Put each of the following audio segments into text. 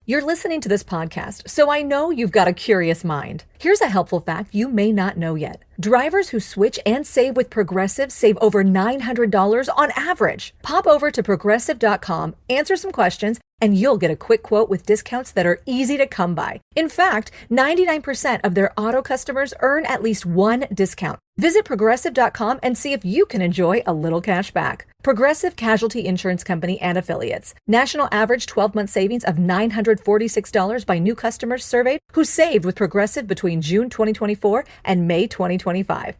You're listening to this podcast, so I know you've got a curious mind. Here's a helpful fact you may not know yet. Drivers who switch and save with Progressive save over $900 on average. Pop over to Progressive.com, answer some questions, and you'll get a quick quote with discounts that are easy to come by. In fact, 99% of their auto customers earn at least one discount. Visit Progressive.com and see if you can enjoy a little cash back. Progressive Casualty Insurance Company and Affiliates. National average 12-month savings of $946 by new customers surveyed who saved with Progressive between June 2024 and May 2025.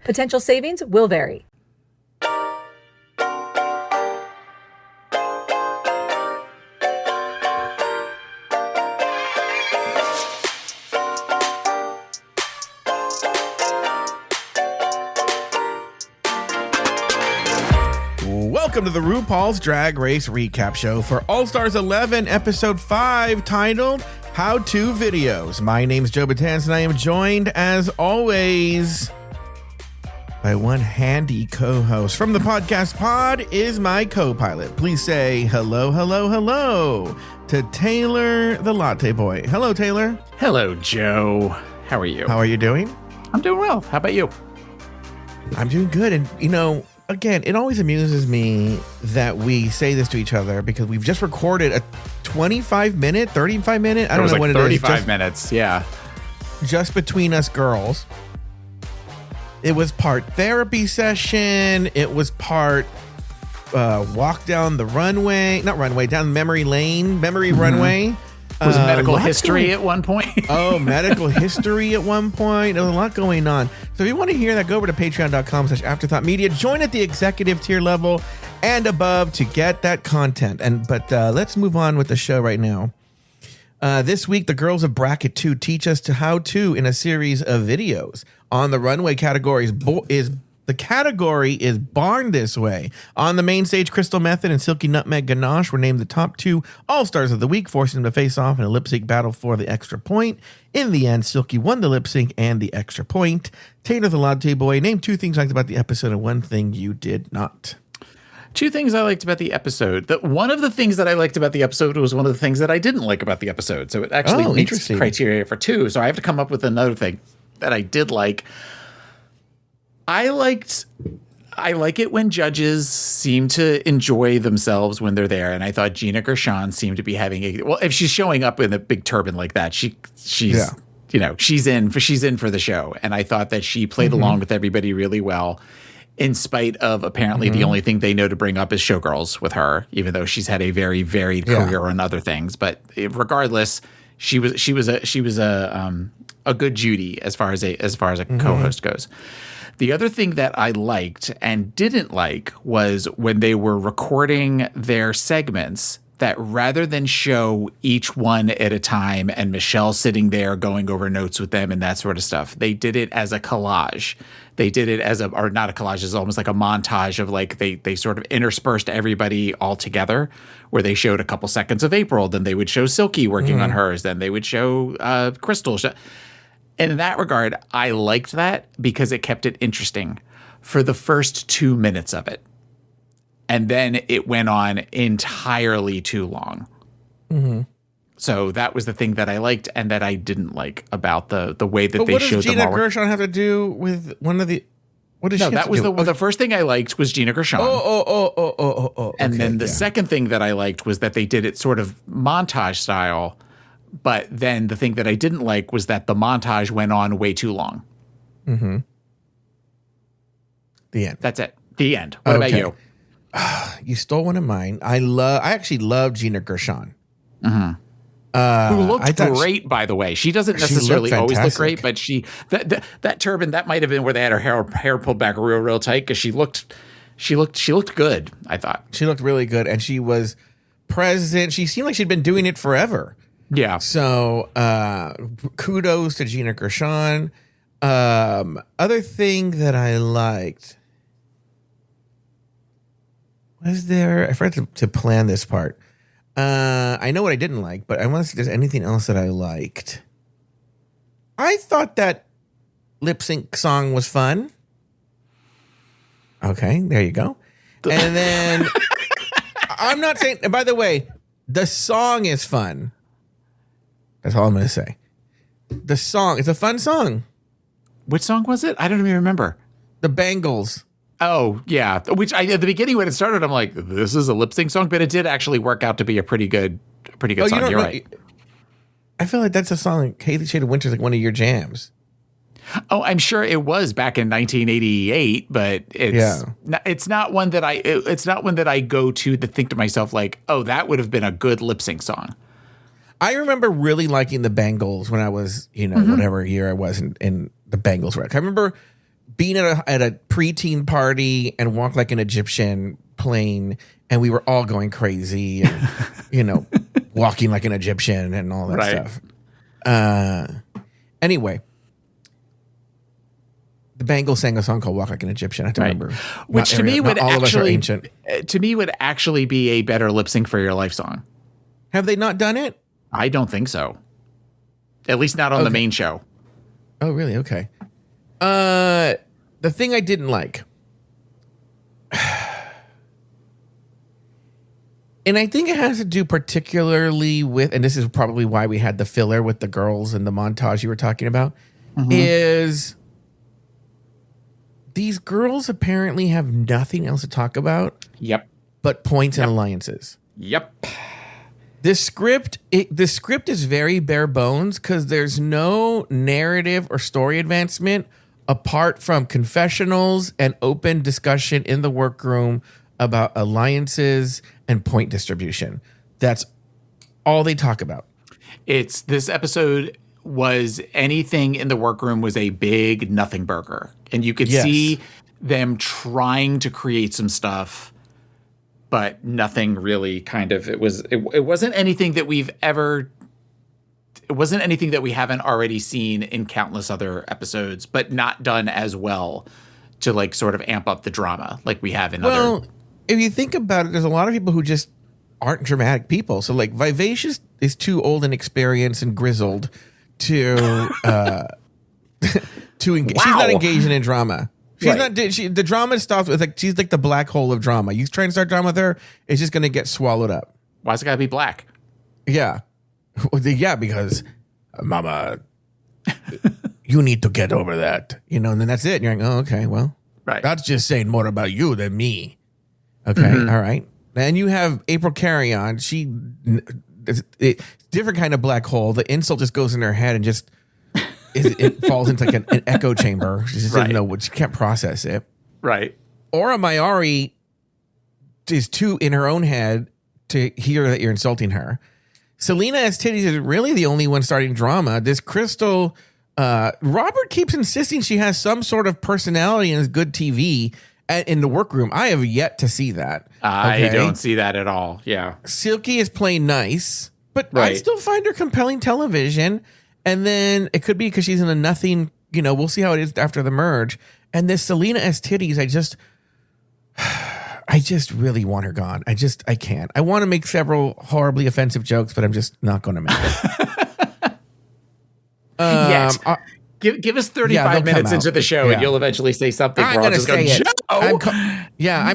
Potential savings will vary. Welcome to the RuPaul's Drag Race Recap Show for All Stars 11, Episode 5, titled How To Videos. My name's Joe Batanz, and I am joined, as always, by one handy co-host. From the podcast pod is my co-pilot. Please say hello, hello, hello to Taylor the Latte Boy. Hello, Taylor. Hello, Joe. How are you? How are you doing? I'm doing well. How about you? I'm doing good. And, you know, again, it always amuses me that we say this to each other because we've just recorded a 35-minute, 35-minute, I don't know what it is. 35 minutes, yeah. Just between us girls. It was part therapy session. It was part walk down the runway. Not runway, down memory lane, runway. Was medical history at one point? Oh, medical history at one point. There was a lot going on. So if you want to hear that, go over to patreon.com/afterthoughtmedia. Join at the executive tier level and above to get that content. But let's move on with the show right now. This week, the girls of Bracket 2 teach us how to in a series of videos. On the runway categories the category is Barn This Way. On the main stage, Crystal Method and Silky Nutmeg Ganache were named the top two All-Stars of the week, forcing them to face off in a lip-sync battle for the extra point. In the end, Silky won the lip-sync and the extra point. Taylor the Latte Boy, name two things you liked about the episode and one thing you did not. Two things I liked about the episode. One of the things that I liked about the episode was one of the things that I didn't like about the episode. So it actually meets criteria for two. So I have to come up with another thing that I did like. I like it when judges seem to enjoy themselves when they're there, and I thought Gina Gershon seemed to be having if she's showing up in a big turban like that, she's you know, she's in for the show, and I thought that she played along with everybody really well, in spite of apparently the only thing they know to bring up is showgirls with her, even though she's had a very varied career on other things. But regardless, she was a good Judy as far as a co-host goes. The other thing that I liked and didn't like was when they were recording their segments, that rather than show each one at a time and Michelle sitting there going over notes with them and that sort of stuff, they did it as a collage. They did it as or not a collage, it's almost like a montage of like they sort of interspersed everybody all together, where they showed a couple seconds of April, then they would show Silky working on hers, then they would show Crystal. And in that regard, I liked that because it kept it interesting for the first 2 minutes of it. And then it went on entirely too long. So that was the thing that I liked and that I didn't like about the way that they showed them all. What does Gina Gershon have to do with one of the... What does she that was the first thing I liked was Gina Gershon. And then the second thing that I liked was that they did it sort of montage style. But then the thing that I didn't like was that the montage went on way too long. The end. That's it. The end. What about you? You stole one of mine. I actually love Gina Gershon. Who looked great, by the way. She doesn't necessarily always look great, but that turban, that might have been where they had her hair pulled back real tight, because she looked good, I thought. She looked really good, and she was present. She seemed like she'd been doing it forever. Yeah. So kudos to Gina Gershon. Other thing that I liked was I forgot to plan this part. I know what I didn't like, but I want to see if there's anything else that I liked. I thought that lip sync song was fun. Okay, there you go. And then I'm not saying, and by the way, the song is fun. That's all I'm going to say. The song, it's a fun song. Which song was it? I don't even remember. The Bangles. Oh, yeah. Which at the beginning when it started, I'm like, this is a lip sync song, but it did actually work out to be a pretty good song. You're right. I feel like that's a song like Haley Shade of Winter is like one of your jams. Oh, I'm sure it was back in 1988, but it's not one that I go to think to myself like, oh, that would have been a good lip sync song. I remember really liking the Bangles when I was, whatever year I was in the Bangles record. I remember being at a preteen party and Walk Like an Egyptian playing, and we were all going crazy, and, walking like an Egyptian and all that stuff. Anyway. The Bangles sang a song called "Walk Like an Egyptian." I have to remember, which to me would actually be a better lip sync for your life song. Have they not done it? I don't think so. At least not on the main show. Oh, really? Okay. The thing I didn't like, and I think it has to do particularly with, and this is probably why we had the filler with the girls and the montage you were talking about, is. These girls apparently have nothing else to talk about. Yep. But points and alliances. Yep. The script is very bare bones because there's no narrative or story advancement apart from confessionals and open discussion in the workroom about alliances and point distribution. That's all they talk about. This episode was anything in the workroom was a big nothing burger. And you could see them trying to create some stuff, but nothing really it wasn't anything that we haven't already seen in countless other episodes, but not done as well to like sort of amp up the drama like we have in other. Well, if you think about it, there's a lot of people who just aren't dramatic people. So like Vivacious is too old and experienced and grizzled to engage. Wow. She's not engaging in drama. She's not. The drama stops with like she's like the black hole of drama. You try and start drama with her, it's just going to get swallowed up. Why's it got to be black? Yeah, because Mama, you need to get over that. And then that's it. And you're like, oh, okay, well, that's just saying more about you than me. Okay, all right. And you have April Carry-On. It's different kind of black hole. The insult just goes in her head and just it falls into like an echo chamber. She just didn't know she can't process it. Right. Aura Mayari is too in her own head to hear that you're insulting her. Selena S. Titties is really the only one starting drama. This Crystal, Robert keeps insisting she has some sort of personality and is good TV in the workroom. I have yet to see that. I don't see that at all. Yeah. Silky is playing nice, but I still find her compelling television. And then it could be because she's in a nothing, we'll see how it is after the merge. And this Selena S. Titties, I just really want her gone. I can't. I want to make several horribly offensive jokes, but I'm just not going to make it. Yes. Give us 35 minutes into the show and you'll eventually say something. I'm going to say it. I'm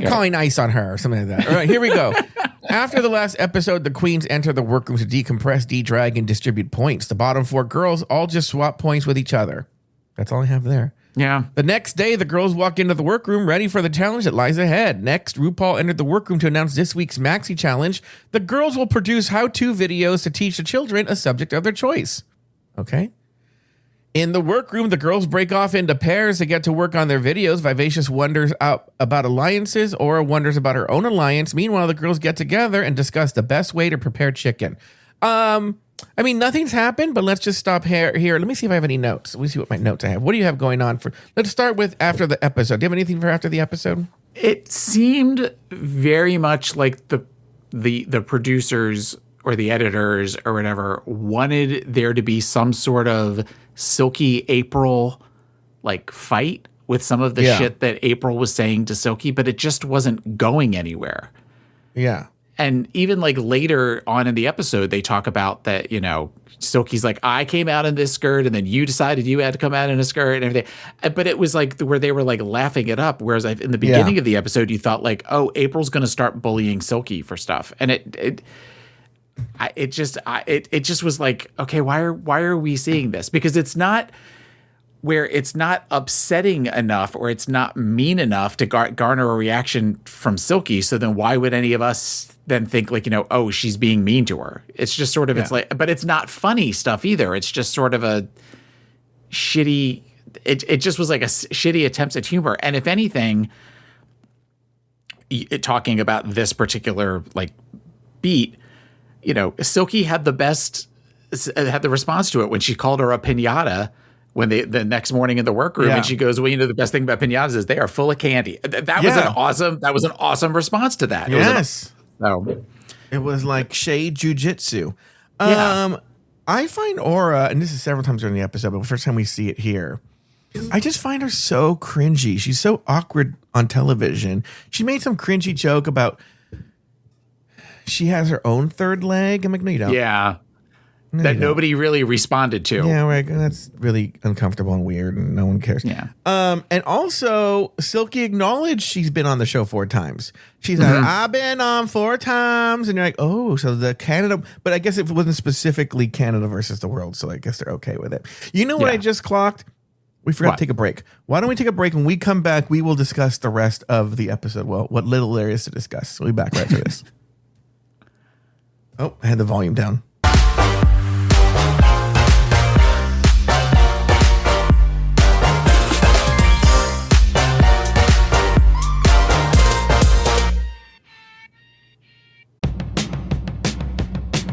calling ice on her or something like that. All right, here we go. After the last episode, the queens enter the workroom to decompress, de-drag, and distribute points. The bottom four girls all just swap points with each other. That's all I have there. Yeah. The next day, the girls walk into the workroom ready for the challenge that lies ahead. Next, RuPaul entered the workroom to announce this week's Maxi Challenge. The girls will produce how-to videos to teach the children a subject of their choice. Okay. In the workroom, the girls break off into pairs to get to work on their videos. Vivacious wonders about alliances. Aura wonders about her own alliance. Meanwhile, the girls get together and discuss the best way to prepare chicken. Nothing's happened, but let's just stop here. Let me see if I have any notes. Let me see what my notes I have. What do you have going on for? Let's start with after the episode. Do you have anything for after the episode? It seemed very much like the producers or the editors or whatever wanted there to be some sort of Silky April like fight with some of the shit that April was saying to Silky, but it just wasn't going anywhere. Yeah. And even like later on in the episode, they talk about that, Silky's like, I came out in this skirt and then you decided you had to come out in a skirt and everything. But it was like where they were like laughing it up. Whereas in the beginning of the episode, you thought like, oh, April's going to start bullying Silky for stuff. And it just was like, okay, why are we seeing this? Because it's not where it's not upsetting enough or it's not mean enough to garner a reaction from Silky. So then why would any of us then think like, oh, she's being mean to her? It's just sort of, it's like, but it's not funny stuff either. It's just sort of a shitty, it just was like a shitty attempts at humor. And if anything, talking about this particular like beat, Silky had the response to it when she called her a piñata when the next morning in the workroom, and she goes, well, the best thing about piñatas is they are full of candy. That was an awesome response to that. It was like shade jujitsu. Yeah. I find Aura, and this is several times during the episode, but the first time we see it here, I just find her so cringy. She's so awkward on television. She made some cringy joke about she has her own third leg. I'm like, no, you don't. Yeah. That nobody really responded to. Yeah, right. That's really uncomfortable and weird, and no one cares. Yeah. And also, Silky acknowledged she's been on the show 4 times. She's like, I've been on 4 times. And you're like, oh, so the Canada. But I guess it wasn't specifically Canada versus the world, so I guess they're okay with it. You know what I just clocked? We forgot to take a break. Why don't we take a break? When we come back, we will discuss the rest of the episode. Well, what little there is to discuss. We'll be back right after this. Oh, I had the volume down.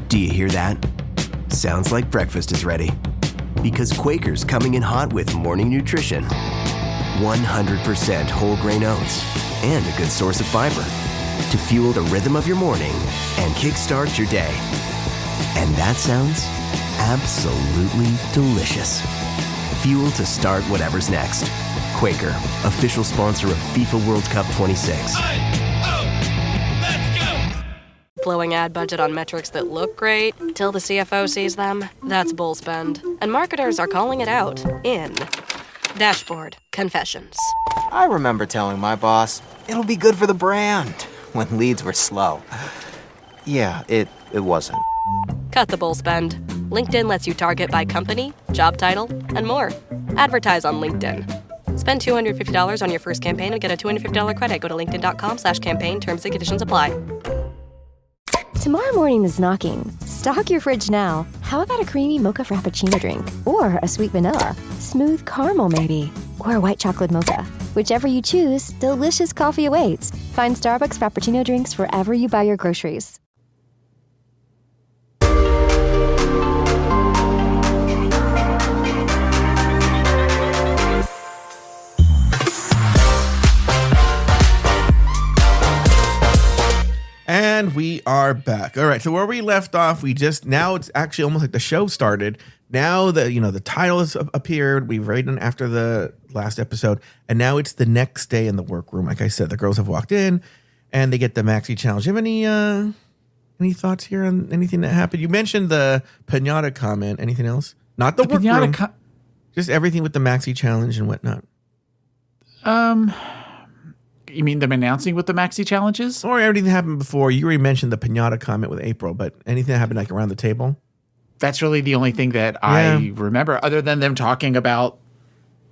Do you hear that? Sounds like breakfast is ready. Because Quaker's coming in hot with morning nutrition. 100% whole grain oats and a good source of fiber to fuel the rhythm of your morning and kickstart your day. And that sounds absolutely delicious. Fuel to start whatever's next. Quaker, official sponsor of FIFA World Cup 26. Blowing ad budget on metrics that look great till the CFO sees them, that's bull spend. And marketers are calling it out in Dashboard Confessions. I remember telling my boss, it'll be good for the brand, when leads were slow. Yeah, it wasn't. Cut the bull spend. LinkedIn lets you target by company, job title, and more. Advertise on LinkedIn. Spend $250 on your first campaign and get a $250 credit. Go to linkedin.com/campaign. Terms and conditions apply. Tomorrow morning is knocking. Stock your fridge now. How about a creamy mocha frappuccino drink? Or a sweet vanilla? Smooth caramel maybe? Or a white chocolate mocha? Whichever you choose, delicious coffee awaits. Find Starbucks Frappuccino drinks wherever you buy your groceries. And we are back. All right. So where we left off, now it's actually almost like the show started. Now the title has appeared. We've written after the last episode, and now it's the next day in the workroom. Like I said, the girls have walked in, and they get the maxi challenge. Do you have any thoughts here on anything that happened? You mentioned the piñata comment. Anything else? Not the workroom. Just everything with the maxi challenge and whatnot. You mean them announcing what the maxi challenges? Or everything that happened before. You already mentioned the piñata comment with April, but anything that happened like around the table? That's really the only thing that I remember, other than them talking about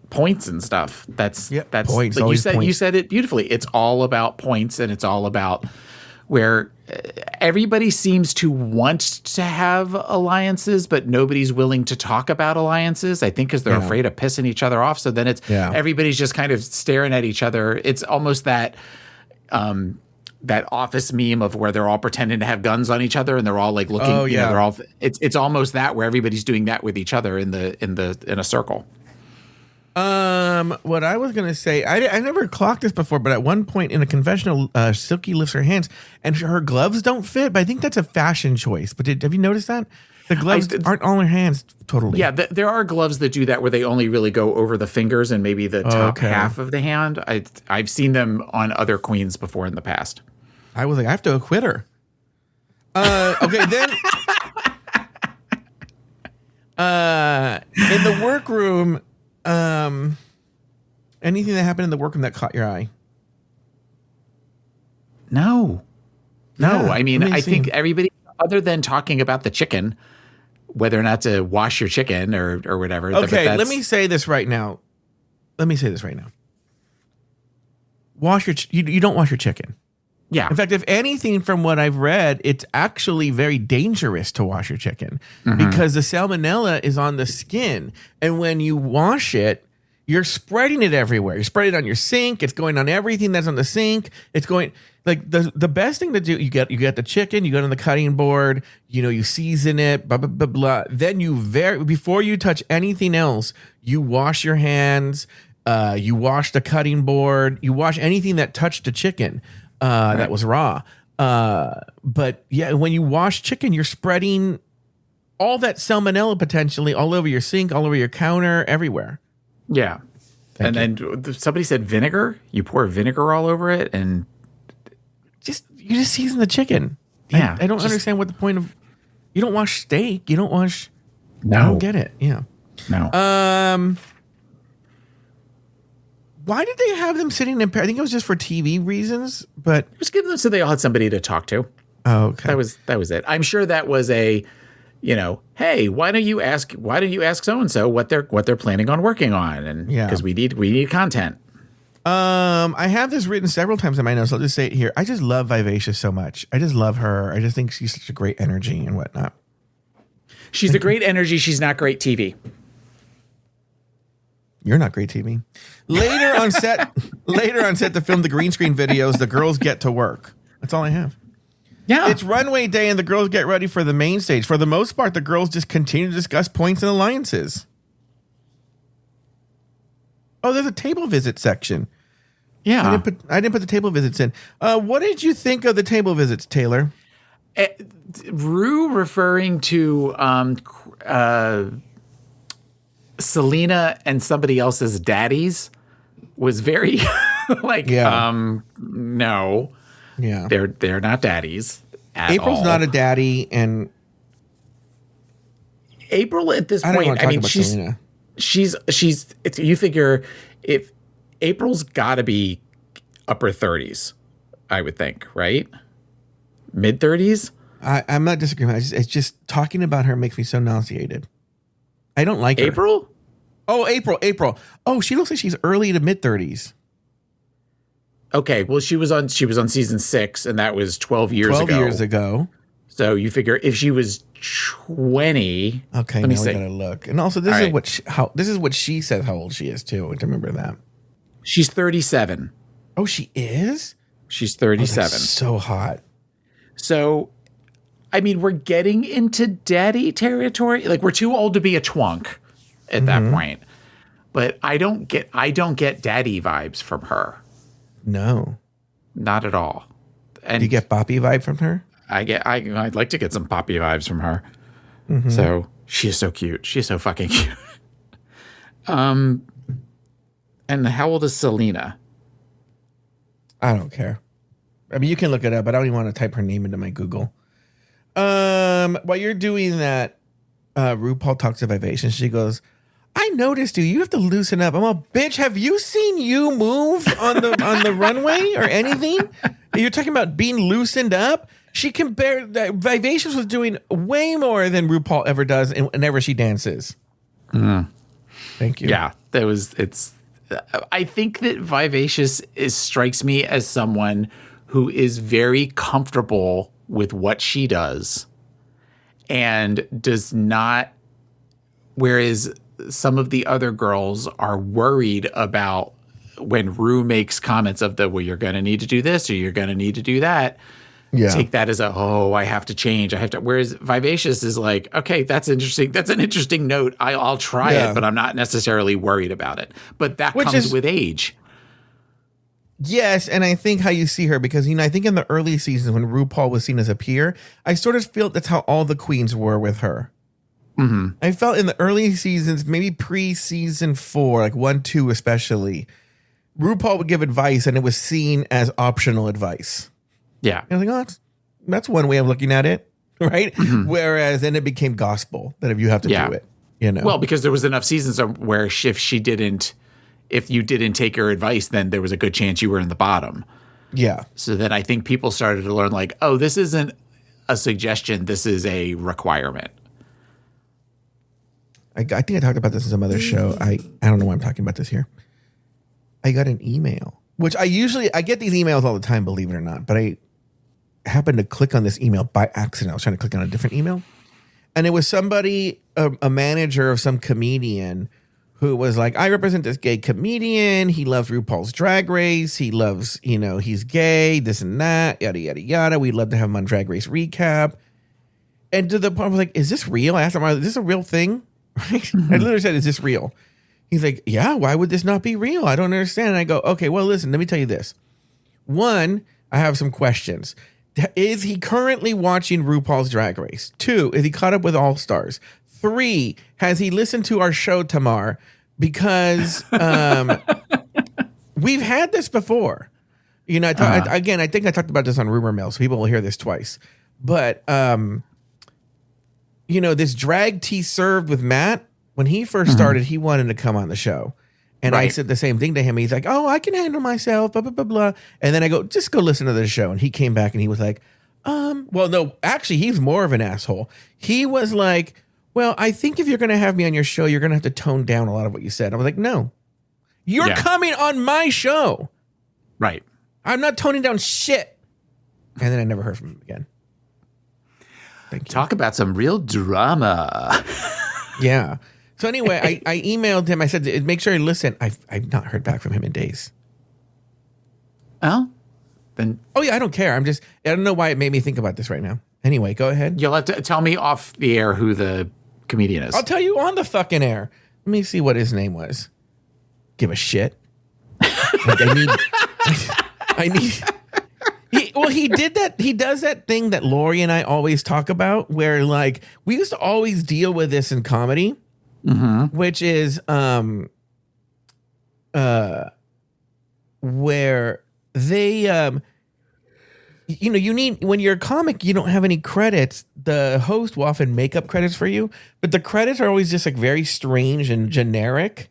points and stuff. That's points. Like you said it beautifully. It's all about points, and it's all about where everybody seems to want to have alliances, but nobody's willing to talk about alliances. I think because they're afraid of pissing each other off. So then everybody's just kind of staring at each other. It's almost that that Office meme of where they're all pretending to have guns on each other and they're all like looking. Oh yeah, they're all. It's almost that where everybody's doing that with each other in a circle. What I was gonna say, I never clocked this before, but at one point in a confessional, Silky lifts her hands and her gloves don't fit. But I think that's a fashion choice. But have you noticed that the gloves aren't on her hands totally? Yeah, there are gloves that do that where they only really go over the fingers and maybe the top half of the hand. I've seen them on other queens before in the past. I was like, I have to acquit her. Okay, then. In the workroom. Anything that happened in the workroom that caught your eye? No. I mean, I think everybody other than talking about the chicken, whether or not to wash your chicken or whatever. Okay, let me say this right now. You don't wash your chicken. Yeah. In fact, if anything, from what I've read, it's actually very dangerous to wash your chicken because the salmonella is on the skin. And when you wash it, you're spreading it everywhere. You spread it on your sink. It's going on everything that's on the sink. It's going like the best thing to do. You get the chicken. You go on the cutting board. You season it. Blah blah blah blah. Then before you touch anything else, you wash your hands. You wash the cutting board. You wash anything that touched the chicken that was raw. But yeah, when you wash chicken, you're spreading all that salmonella potentially all over your sink, all over your counter, everywhere. Yeah. Then somebody said vinegar. You pour vinegar all over it and you just season the chicken. Yeah. I don't understand what the point of. You don't wash steak. You don't wash. No. I don't get it. Yeah. No. Why did they have them sitting in pairs? I think it was just for TV reasons, but just give them so they all had somebody to talk to. Oh, okay. That was it. I'm sure that was a, hey, why don't you ask so and so what they're planning on working on, and because we need content. I have this written several times in my notes. I'll just say it here. I just love Vivacious so much. I just love her. I just think she's such a great energy and whatnot. She's a great energy. She's not great TV. You're not great TV. Later on set to film the green screen videos, the girls get to work. That's all I have. Yeah. It's runway day and the girls get ready for the main stage. For the most part, the girls just continue to discuss points and alliances. Oh, there's a table visit section. Yeah. I didn't put the table visits in. What did you think of the table visits, Taylor? Rue referring to Selena and somebody else's daddies was very no. Yeah. They're not daddies at April's all. not a daddy, and April at this point, I mean, she's you figure if April's got to be upper 30s, I would think, right? Mid 30s? I'm not disagreeing. It's just talking about her makes me so nauseated. I don't like her. April? Oh, April. Oh, she looks like she's early to mid 30s. Okay, well, she was on season 6, and that was 12 years ago. So you figure if she was 20. Okay, now we gotta look. And also, this is what she says how old she is too. I remember that. She's 37. Oh, she is? She's 37. Oh, that's so hot. So, I mean, we're getting into daddy territory. Like, we're too old to be a twunk at that point. But I don't get daddy vibes from her. No, not at all. And do you get Poppy vibe from her? I'd like to get some Poppy vibes from her. So she is so cute. She is so fucking cute. And how old is Selena? I don't care. I mean, you can look it up, but I don't even want to type her name into my Google. While you're doing that, RuPaul talks to Vivacious. She goes, I noticed you have to loosen up. I'm a bitch. Have you seen you move on the runway or anything? You're talking about being loosened up. She Vivacious was doing way more than RuPaul ever does whenever she dances. Thank you. Yeah, I think that Vivacious strikes me as someone who is very comfortable with what she does and does not, whereas some of the other girls are worried about when Rue makes comments of you're going to need to do this or you're going to need to do that. Yeah. Take that as I have to change. Whereas Vivacious is like, okay, that's interesting. That's an interesting note. I'll try it, but I'm not necessarily worried about it. But that comes with age. Yes, and I think how you see her, because I think in the early seasons when RuPaul was seen as a peer, I sort of feel that's how all the queens were with her. I felt in the early seasons, maybe pre-season 4, like 1, 2 especially, RuPaul would give advice and it was seen as optional advice. Yeah. And I was like, that's one way of looking at it, right? Whereas then it became gospel that if you have to do it, Well, because there was enough seasons where if you didn't take her advice, then there was a good chance you were in the bottom. Yeah. So then I think people started to learn like, oh, this isn't a suggestion. This is a requirement. I think I talked about this in some other show. I don't know why I'm talking about this here. I got an email, which I get these emails all the time, believe it or not, but I happened to click on this email by accident. I was trying to click on a different email, and it was somebody, a manager of some comedian who was like, I represent this gay comedian. He loves RuPaul's Drag Race. He loves, he's gay, this and that, yada, yada, yada. We'd love to have him on Drag Race Recap. And to the point, I was like, is this real? I asked him, is this a real thing? Right? I literally said, is this real? He's like, yeah, why would this not be real? I don't understand. And I go, okay, well, listen, let me tell you this. One, I have some questions. Is he currently watching RuPaul's Drag Race? 2, is he caught up with All Stars? 3, has he listened to our show, Tamar? Because we've had this before. Again, I think I talked about this on Rumor Mill, so people will hear this twice. But, this drag tea served with Matt, when he first started, he wanted to come on the show. And I said the same thing to him. He's like, oh, I can handle myself, blah, blah, blah, blah. And then I go, just go listen to the show. And he came back and he was like, well, no, actually, he's more of an asshole. He was like, well, I think if you're going to have me on your show, you're going to have to tone down a lot of what you said. I was like, no, you're coming on my show. Right. I'm not toning down shit. And then I never heard from him again. Thank you. Talk about some real drama. Yeah. So anyway, I emailed him. I said, make sure you listen. I've not heard back from him in days. Oh? Then. Oh, yeah, I don't care. I don't know why it made me think about this right now. Anyway, go ahead. You'll have to tell me off the air who the comedian is. I'll tell you on the fucking air. Let me see what his name was. Give a shit. I need. He did that. He does that thing that Lori and I always talk about, where like we used to always deal with this in comedy, which is where they you need, when you're a comic, you don't have any credits. The host will often make up credits for you, but the credits are always just like very strange and generic.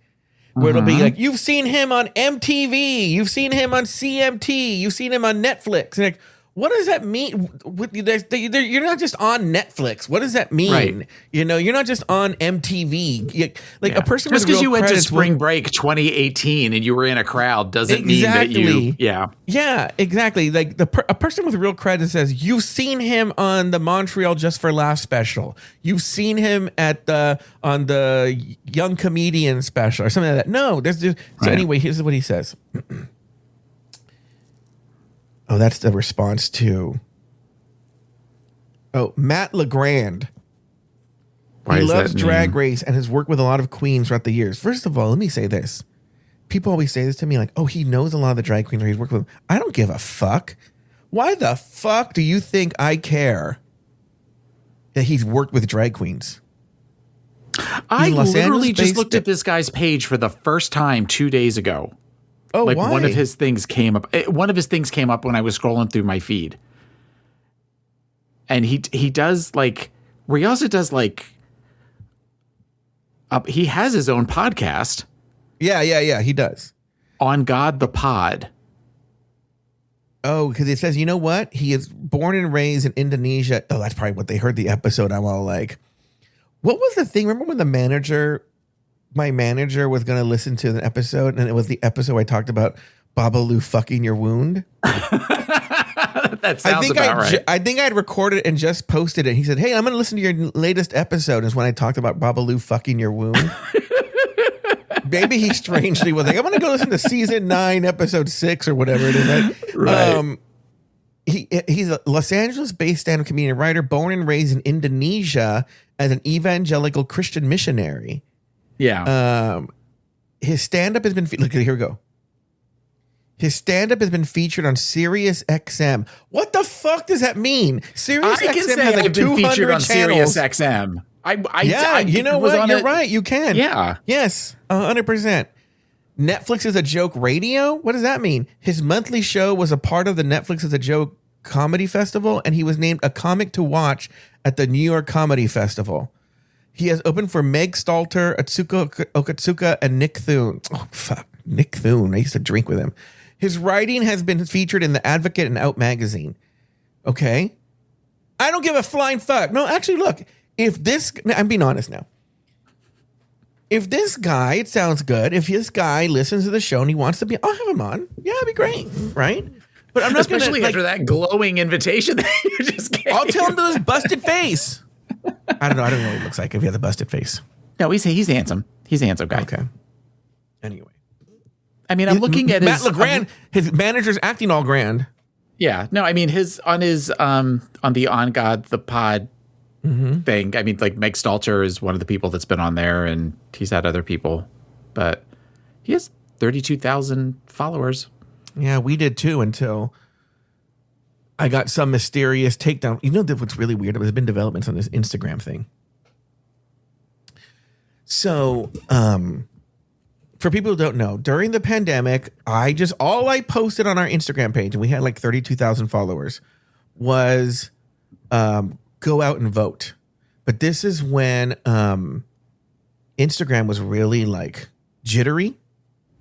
Where it'll be like, you've seen him on MTV, you've seen him on CMT, you've seen him on Netflix. And like, what does that mean? You're not just on Netflix. What does that mean? Right. You're not just on MTV. A person just because you went to Spring Break 2018 and you were in a crowd doesn't mean that you. Yeah, exactly. Like a person with real credit says, you've seen him on the Montreal Just for Laughs special. You've seen him on the Young Comedian special or something like that. No, there's just so anyway. Here's what he says. Oh, that's the response to. Oh, Matt LeGrand. He loves Drag Race and has worked with a lot of queens throughout the years. First of all, let me say this. People always say this to me like, oh, he knows a lot of the drag queens or he's worked with them. I don't give a fuck. Why the fuck do you think I care that he's worked with drag queens? I literally just looked at this guy's page for the first time 2 days ago. Oh, like why? One of his things came up. One of his things came up when I was scrolling through my feed, and he does like where he also does like he has his own podcast. Yeah, he does. On God the Pod. Oh, because it says, you know what? He is born and raised in Indonesia. Oh, that's probably what they heard the episode. I'm all like, what was the thing? Remember when my manager was going to listen to an episode, and it was the episode I talked about Babalu fucking your wound? That sounds about right. I think I had recorded and just posted it. He said, hey, I'm going to listen to your latest episode. Is when I talked about Babalu fucking your wound. Maybe he strangely was like, I'm going to go listen to season 9, episode 6 or whatever it is. Right? He's a Los Angeles-based stand-up comedian and writer, born and raised in Indonesia as an evangelical Christian missionary. Yeah. His stand-up has been look, here we go. His stand-up has been featured on Sirius XM. What the fuck does that mean? Sirius XM has like 200 on channels. Sirius XM. You know what? You're right. You can. Yeah. Yes. 100%. Netflix is a joke radio. What does that mean? His monthly show was a part of the Netflix is a joke comedy festival, and he was named a comic to watch at the New York Comedy Festival. He has opened for Meg Stalter, Atsuko Okatsuka, and Nick Thune. Oh, fuck. Nick Thune. I used to drink with him. His writing has been featured in The Advocate and Out magazine. Okay. I don't give a flying fuck. No, actually, look, I'm being honest now. If this guy, it sounds good. If this guy listens to the show and he wants to be, I'll have him on. Yeah, it'd be great, right? But I'm not going to, especially after that glowing invitation that you just gave. I'll tell him to his busted face. I don't know. I don't know what he looks like if he has a busted face. No, he's handsome. He's a handsome guy. Okay. Anyway. I mean, I'm looking at Matt LeGrand, his manager's acting all grand. Yeah. No, I mean, on the On God, the Pod thing, I mean, like Meg Stalter is one of the people that's been on there, and he's had other people, but he has 32,000 followers. Yeah, we did too until I got some mysterious takedown. You know what's really weird? There's been developments on this Instagram thing. So, for people who don't know, during the pandemic, all I posted on our Instagram page, and we had like 32,000 followers, was go out and vote. But this is when Instagram was really like jittery.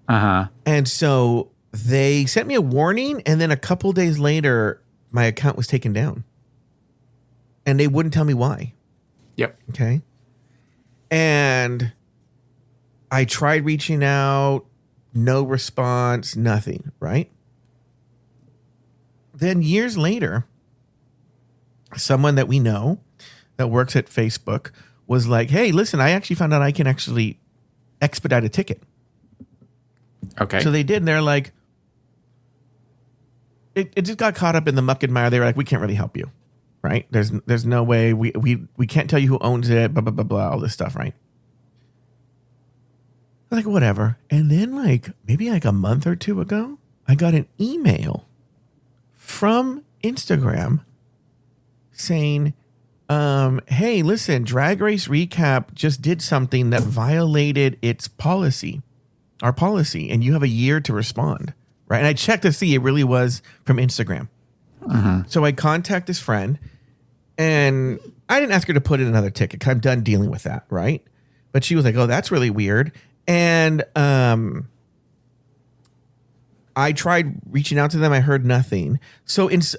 And so they sent me a warning, and then a couple days later, my account was taken down. And they wouldn't tell me why. Yep. Okay. And I tried reaching out, no response, nothing, right? Then years later, someone that we know that works at Facebook was like, hey, listen, I actually found out I can actually expedite a ticket. Okay. So they did, and they're like, it just got caught up in the muck and mire. They were like, we can't really help you, right? There's no way. We can't tell you who owns it, blah, blah, blah, blah, all this stuff, right? Like, whatever. And then maybe a month or two ago, I got an email from Instagram saying, hey, listen, Drag Race Recap just did something that violated our policy, and you have a year to respond, right? And I checked to see it really was from Instagram. So I contact this friend, and I didn't ask her to put in another ticket because I'm done dealing with that, right? But she was like, oh, that's really weird. And I tried reaching out to them. I heard nothing.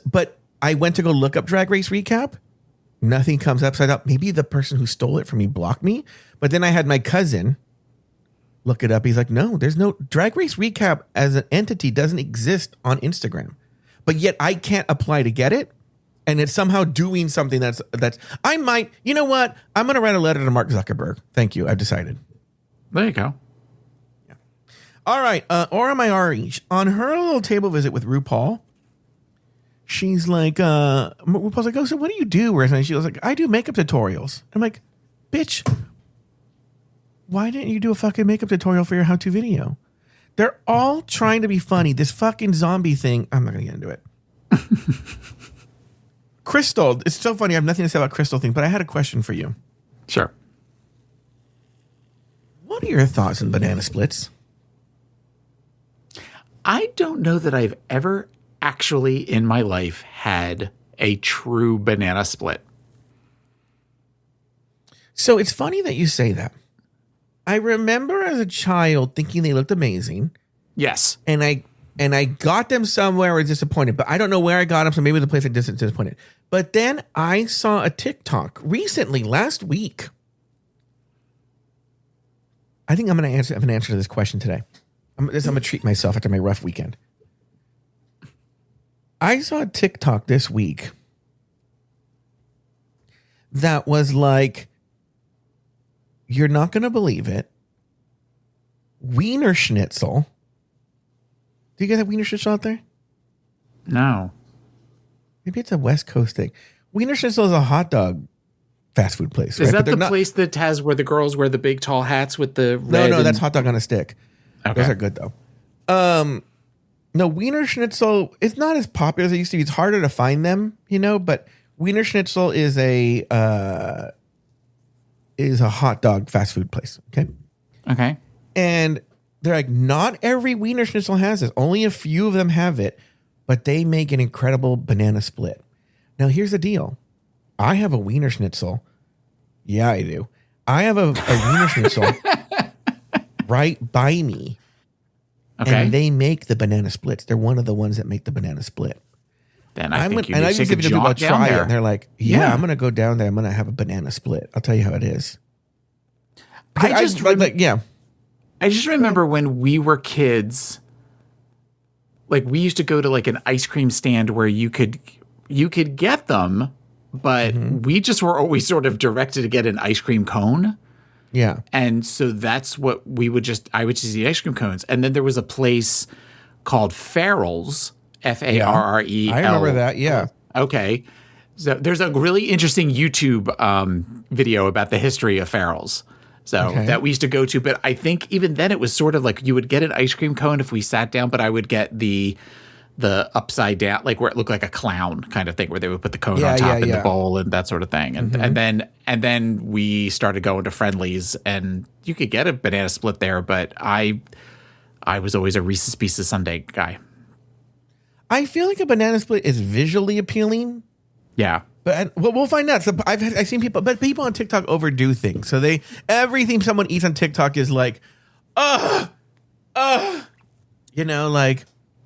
But I went to go look up Drag Race Recap. Nothing comes up. So I thought maybe the person who stole it from me blocked me. But then I had my cousin look it up. He's like, no, there's no Drag Race Recap as an entity doesn't exist on Instagram. But yet I can't apply to get it. And it's somehow doing something that's I might, you know what? I'm going to write a letter to Mark Zuckerberg. Thank you. I've decided. There you go. Yeah. All right. Aura Mayari, on her little table visit with RuPaul, she's like, RuPaul's like, oh, so what do you do? And she was like, I do makeup tutorials. I'm like, bitch, why didn't you do a fucking makeup tutorial for your how-to video? They're all trying to be funny. This fucking zombie thing. I'm not going to get into it. Crystal, it's so funny. I have nothing to say about Crystal thing, but I had a question for you. Sure. What are your thoughts on banana splits? I don't know that I've ever actually in my life had a true banana split. So it's funny that you say that. I remember as a child thinking they looked amazing. Yes. And I got them somewhere I was disappointed, but I don't know where I got them, so maybe the place I disappointed. But then I saw a TikTok recently, last week. I think I'm going to have an answer to this question today. I'm going to treat myself after my rough weekend. I saw a TikTok this week that was like, you're not going to believe it. Wiener Schnitzel. Do you guys have Wiener Schnitzel out there? No. Maybe it's a West Coast thing. Wiener Schnitzel is a hot dog fast food place. Is right? that the place that has where the girls wear the big tall hats with the red? No, that's hot dog on a stick. Okay. Those are good though. No, Wiener Schnitzel, it's not as popular as it used to be. It's harder to find them, but Wiener Schnitzel is a hot dog fast food place. Okay. And they're like, not every Wiener Schnitzel has this. Only a few of them have it, but they make an incredible banana split. Now, here's the deal. I have a Wiener Schnitzel. Yeah, I do. I have a Wiener Schnitzel right by me. Okay. And they make the banana splits. They're one of the ones that make the banana split. then I think you and need I to just take a people jog down try there. it, and they're like, "Yeah, I'm gonna go down there. I'm gonna have a banana split. I'll tell you how it is." I just remember when we were kids, like we used to go to like an ice cream stand where you could get them, but we just were always sort of directed to get an ice cream cone. Yeah. And so that's what I would just eat ice cream cones. And then there was a place called Farrell's, Farrel. I remember that. Yeah. Okay. So there's a really interesting YouTube video about the history of Farrell's. So that we used to go to. But I think even then it was sort of like you would get an ice cream cone if we sat down, but I would get the upside down, like where it looked like a clown kind of thing, where they would put the cone on top in the bowl and that sort of thing. And then we started going to Friendly's, and you could get a banana split there, but I was always a Reese's Pieces sundae guy. I feel like a banana split is visually appealing. Yeah. But we'll find out. So I've seen people on TikTok overdo things. So everything someone eats on TikTok is like, like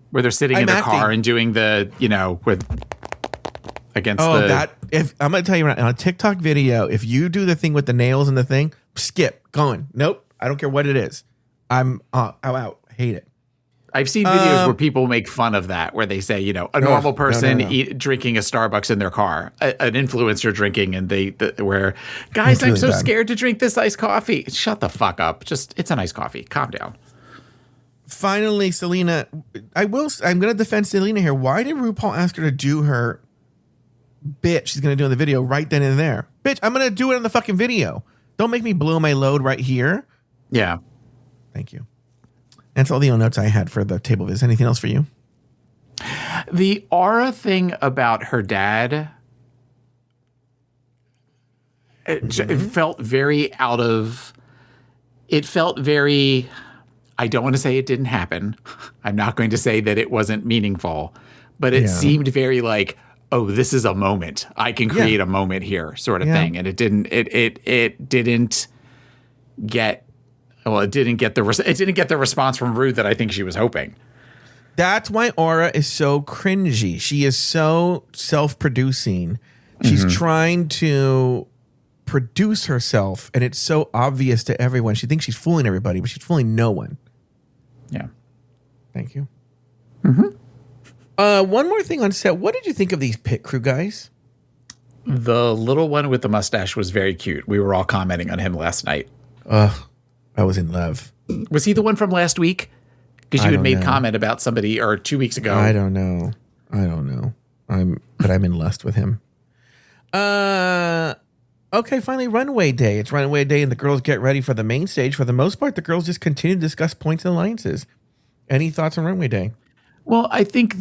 where they're sitting in their car and doing the, against the. If I'm going to tell you right now, on a TikTok video, if you do the thing with the nails and the thing, skip, going. Nope. I don't care what it is. I'm out. I hate it. I've seen videos where people make fun of that, where they say, a normal person drinking a Starbucks in their car, an influencer drinking, and where guys, I'm so scared to drink this iced coffee. Shut the fuck up. It's an iced coffee. Calm down. Finally, Selena, I'm going to defend Selena here. Why did RuPaul ask her to do her bit she's going to do in the video right then and there? Bitch, I'm going to do it in the fucking video. Don't make me blow my load right here. Yeah. Thank you. That's all the notes I had for the table viz. Anything else for you? The aura thing about her dad, it felt very I don't want to say it didn't happen. I'm not going to say that it wasn't meaningful, but it seemed very like, oh, this is a moment. I can create a moment here, sort of thing. And it didn't get the response from Rude that I think she was hoping. That's why Aura is so cringy. She is so self-producing. She's trying to produce herself, and it's so obvious to everyone. She thinks she's fooling everybody, but she's fooling no one. Yeah. Thank you. One more thing on set. What did you think of these pit crew guys? The little one with the mustache was very cute. We were all commenting on him last night. I was in love. Was he the one from last week? Because you had made comment about somebody, or 2 weeks ago. I don't know. I'm in lust with him. Okay, finally, runway day. It's runway day, and the girls get ready for the main stage. For the most part, the girls just continue to discuss points and alliances. Any thoughts on runway day? Well, I think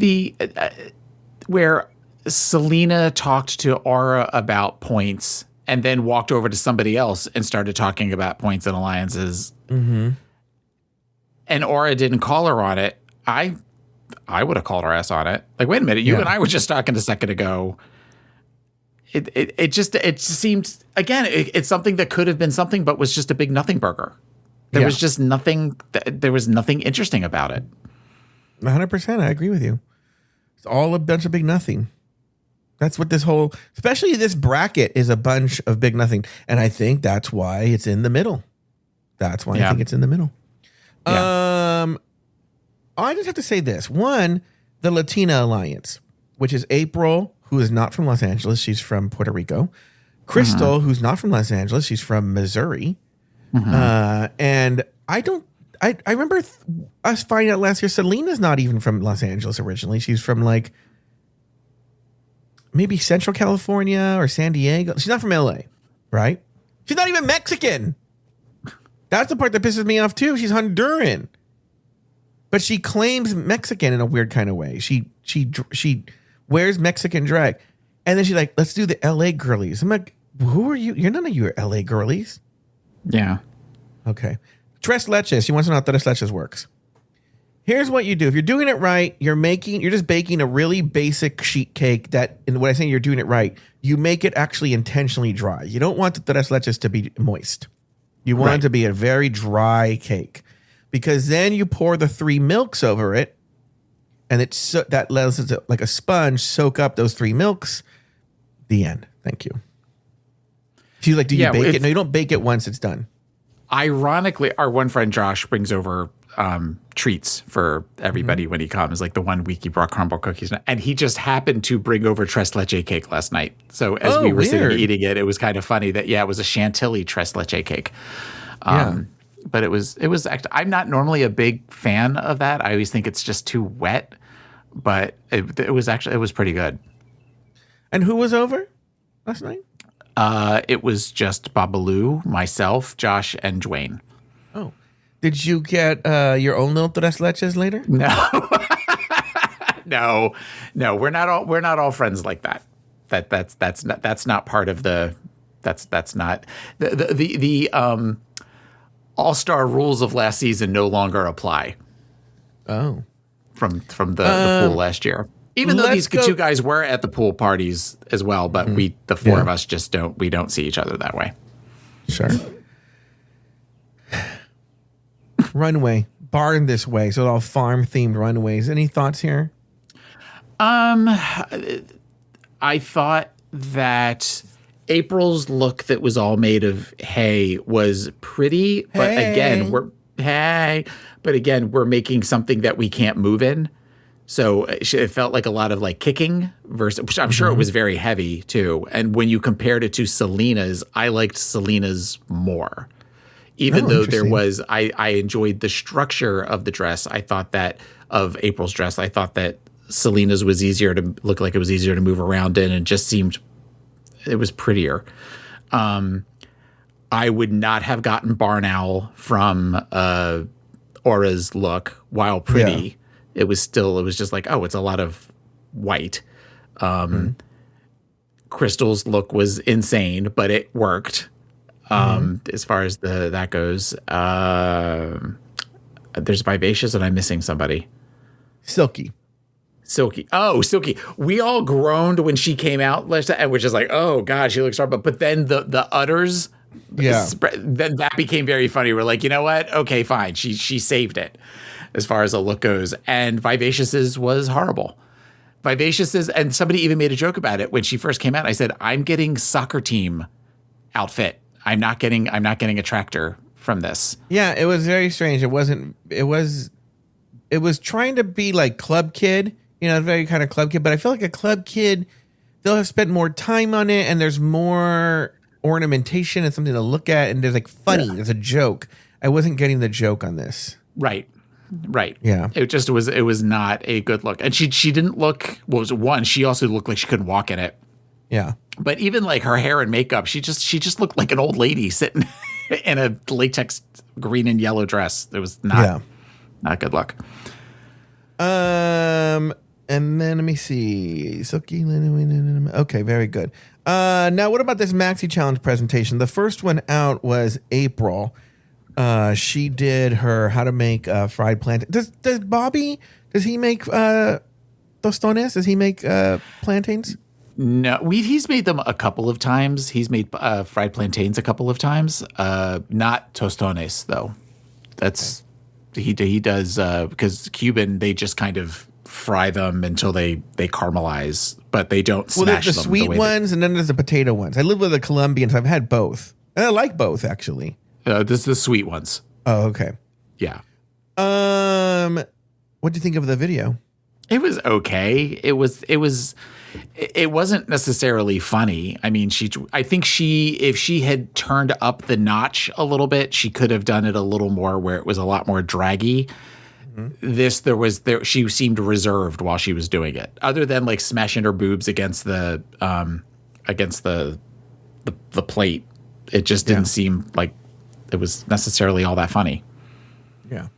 where Selena talked to Aura about points and then walked over to somebody else and started talking about points and alliances. And Aura didn't call her on it. I would have called her ass on it. Like, wait a minute, you and I were just talking a second ago. It just seemed, again, it's something that could have been something, but was just a big nothing burger. There was just nothing. There was nothing interesting about it. 100%. I agree with you. It's all a bunch of big nothing. That's what especially this bracket is a bunch of big nothing. And I think that's why it's in the middle. I think it's in the middle. I just have to say this. One, the Latina Alliance, which is April, who is not from Los Angeles. She's from Puerto Rico. Crystal, who's not from Los Angeles. She's from Missouri. And I remember us finding out last year, Selena's not even from Los Angeles originally. She's from like maybe Central California or San Diego. She's not from LA, right? She's not even Mexican. That's the part that pisses me off too. She's Honduran. But she claims Mexican in a weird kind of way. She wears Mexican drag. And then she's like, let's do the LA girlies. I'm like, who are you? You're none of you are LA girlies. Yeah. Okay. Tres leches. She wants to know how tres leches works. Here's what you do. If you're doing it right, you're just baking a really basic sheet cake that, and when I say you're doing it right, you make it actually intentionally dry. You don't want the tres leches to be moist. You want it to be a very dry cake, because then you pour the 3 milks over it, and that allows it to, like a sponge, soak up those 3 milks. The end. Thank you. She's like, do you bake it? No, you don't bake it once it's done. Ironically, our one friend Josh brings over treats for everybody when he comes. Like the one week he brought crumble cookies, and he just happened to bring over tres leche cake last night. So as we were sitting eating it, it was kind of funny that it was a chantilly tres leche cake. But it was actually, I'm not normally a big fan of that. I always think it's just too wet, but it was pretty good. And who was over last night? It was just Babalu, myself, Josh, and Dwayne. Oh, did you get your own little tres leches later? No, no, we're not all friends like that. That's not part of the. That's not the all-star rules of last season no longer apply. Oh, from the pool last year. Even though these 2 guys were at the pool parties as well, but the 4 of us just don't see each other that way. Sure. Runway, barn this way, so all farm themed runways. Any thoughts here? I thought that April's look that was all made of hay was pretty, but again, we're making something that we can't move in. So it felt like a lot of like kicking versus, which I'm sure it was very heavy too. And when you compared it to Selena's, I liked Selena's more. Even though there was, I enjoyed the structure of the dress. I thought that of April's dress, I thought that Selena's was easier to look like it was easier to move around in and just seemed, it was prettier. I would not have gotten Barn Owl from Aura's look, while pretty. Yeah. It was just like, oh, it's a lot of white. Crystal's look was insane, but it worked. As far as that goes. There's Vivacious, and I'm missing somebody. Silky. Oh, Silky. We all groaned when she came out, and we're just like, oh God, she looks horrible. But then the udders, then that became very funny. We're like, you know what? Okay, fine. She saved it as far as the look goes. And Vivacious's was horrible. Vivacious's, and somebody even made a joke about it when she first came out. I said, I'm getting soccer team outfit. I'm not getting a tractor from this. Yeah, it was very strange. It was trying to be like Club Kid, very kind of Club Kid, but I feel like a Club Kid, they'll have spent more time on it and there's more ornamentation and something to look at, and there's like funny, there's a joke. I wasn't getting the joke on this. Right. Yeah. It was not a good look. And she didn't look, she also looked like she couldn't walk in it. Yeah. But even like her hair and makeup, she just looked like an old lady sitting in a latex green and yellow dress. It was not good look. And then let me see. Silky. Okay, very good. Now what about this Maxi Challenge presentation? The first one out was April. She did her how to make fried plantain. Does Bobby, does he make tostones? Does he make plantains? No, he's made them a couple of times. He's made fried plantains a couple of times. Not tostones though. That's he does because Cuban, they just kind of fry them until they caramelize, but they don't smash them. Well, there's the sweet ones and then there's the potato ones. I live with a Colombian, so I've had both, and I like both actually. This is the sweet ones. Oh, okay. Yeah. What do you think of the video? It was okay. It wasn't necessarily funny. I mean, I think if she had turned up the notch a little bit, she could have done it a little more where it was a lot more draggy. She seemed reserved while she was doing it, other than like smashing her boobs against the plate. It just didn't seem like it was necessarily all that funny. Yeah.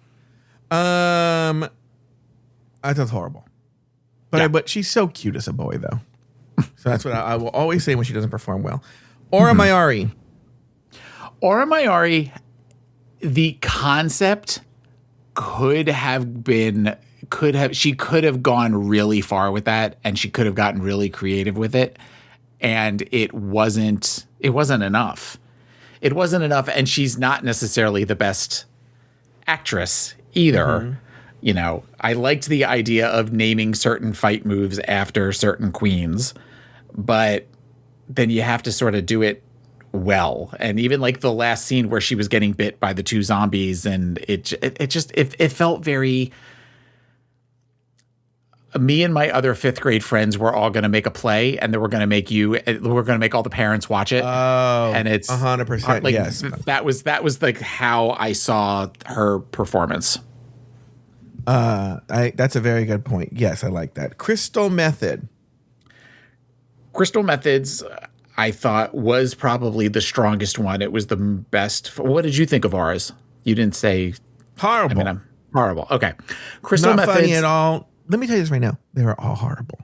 I thought it was horrible. But she's so cute as a boy, though. So that's what I will always say when she doesn't perform well. Aura Mayari. Aura Mayari, the concept she could have gone really far with that, and she could have gotten really creative with it. And it wasn't enough. It wasn't enough, and she's not necessarily the best actress either. You know, I liked the idea of naming certain fight moves after certain queens, but then you have to sort of do it well. And even like the last scene where she was getting bit by the 2 zombies, and it felt very. Me and my other 5th grade friends were all going to make a play, and then we're going to make all the parents watch it. Oh, and it's 100%. Like, yes, that was like how I saw her performance. That's a very good point. Yes, I like that. Crystal Methods, I thought was probably the strongest one. It was the best. What did you think of ours? You didn't say horrible. I mean, horrible. Okay, Crystal Not Methods, funny at all. Let me tell you this right now. They were all horrible.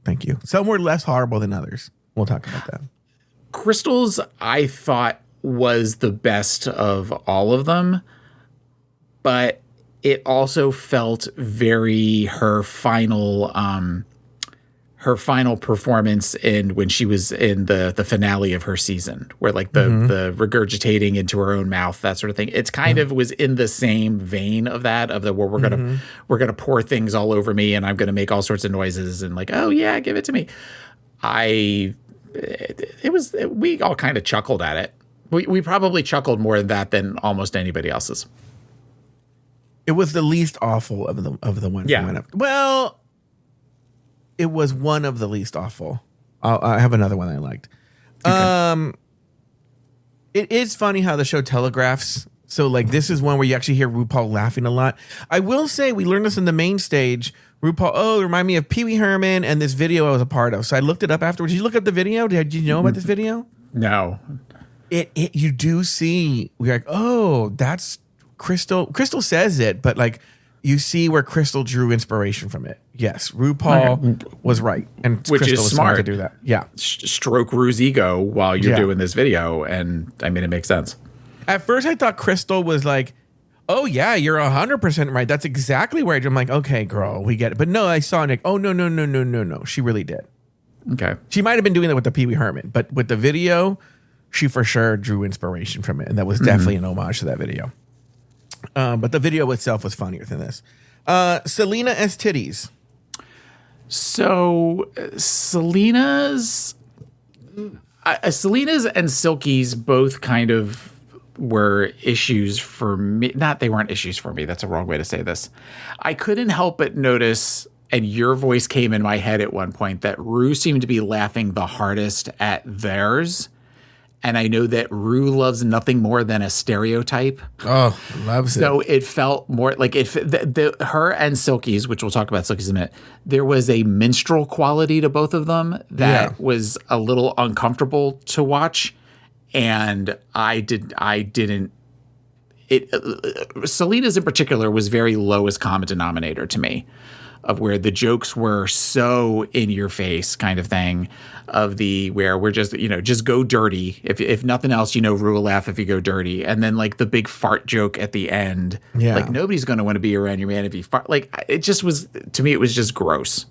Thank you. Some were less horrible than others. We'll talk about that. Crystal's, I thought, was the best of all of them, but it also felt very her final performance when she was in the finale of her season, where like the regurgitating into her own mouth, that sort of thing. It's kind of was in the same vein of that, where we're gonna pour things all over me, and I'm gonna make all sorts of noises, and like, oh yeah, give it to me. We all kind of chuckled at it. We probably chuckled more at that than almost anybody else's. It was the least awful of the ones that went up. Well, it was one of the least awful. I have another one I liked. Okay. It is funny how the show telegraphs. So like this is one where you actually hear RuPaul laughing a lot. I will say we learned this in the main stage. RuPaul, it reminded me of Pee Wee Herman and this video I was a part of. So I looked it up afterwards. Did you look up the video? Did you know about this video? No. You do see, we're like, oh, that's Crystal. Crystal says it, but like you see where Crystal drew inspiration from it. Yes, RuPaul was right, and which Crystal is was smart to do that. Yeah, stroke Rue's ego while you're doing this video, and I mean it makes sense. At first, I thought Crystal was like, "Oh yeah, you're 100% right. That's exactly where I'm like, okay, girl, we get it." But no, I saw Nick. Oh no, she really did. Okay, she might have been doing that with the Pee Wee Herman, but with the video, she for sure drew inspiration from it, and that was definitely an homage to that video. But the video itself was funnier than this. Selena S. Titties. So Selena's and Silky's both kind of were issues for me. They weren't issues for me. That's a wrong way to say this. I couldn't help but notice, and your voice came in my head at one point, that Rue seemed to be laughing the hardest at theirs. And I know that Rue loves nothing more than a stereotype. Oh, loves it. So it felt more like her and Silky's, which we'll talk about Silky's in a minute, there was a minstrel quality to both of them that was a little uncomfortable to watch. And Selena's in particular was very lowest common denominator to me, of where the jokes were so in your face kind of thing, of where we're just, just go dirty. If nothing else, Rue will laugh if you go dirty. And then like the big fart joke at the end, like nobody's going to want to be around your man if you fart. Like it just was, to me, it was just gross.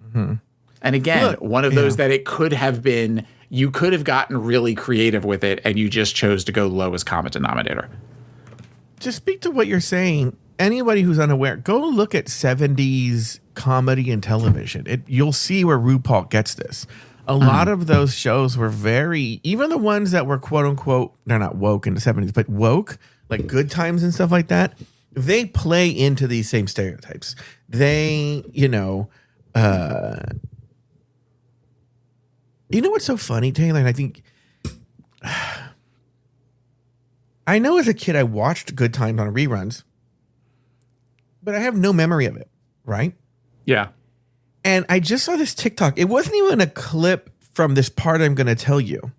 Mm-hmm. And again, one of those that it could have been, you could have gotten really creative with it and you just chose to go lowest common denominator. To speak to what you're saying, anybody who's unaware, go look at 70s comedy and television. You'll see where RuPaul gets this. A lot of those shows were even the ones that were quote unquote, they're not woke in the 70s, but woke, like Good Times and stuff like that. They play into these same stereotypes. They, what's so funny, Taylor? And I think, I know as a kid, I watched Good Times on reruns, but I have no memory of it, right? Yeah. And I just saw this TikTok. It wasn't even a clip from this part I'm going to tell you.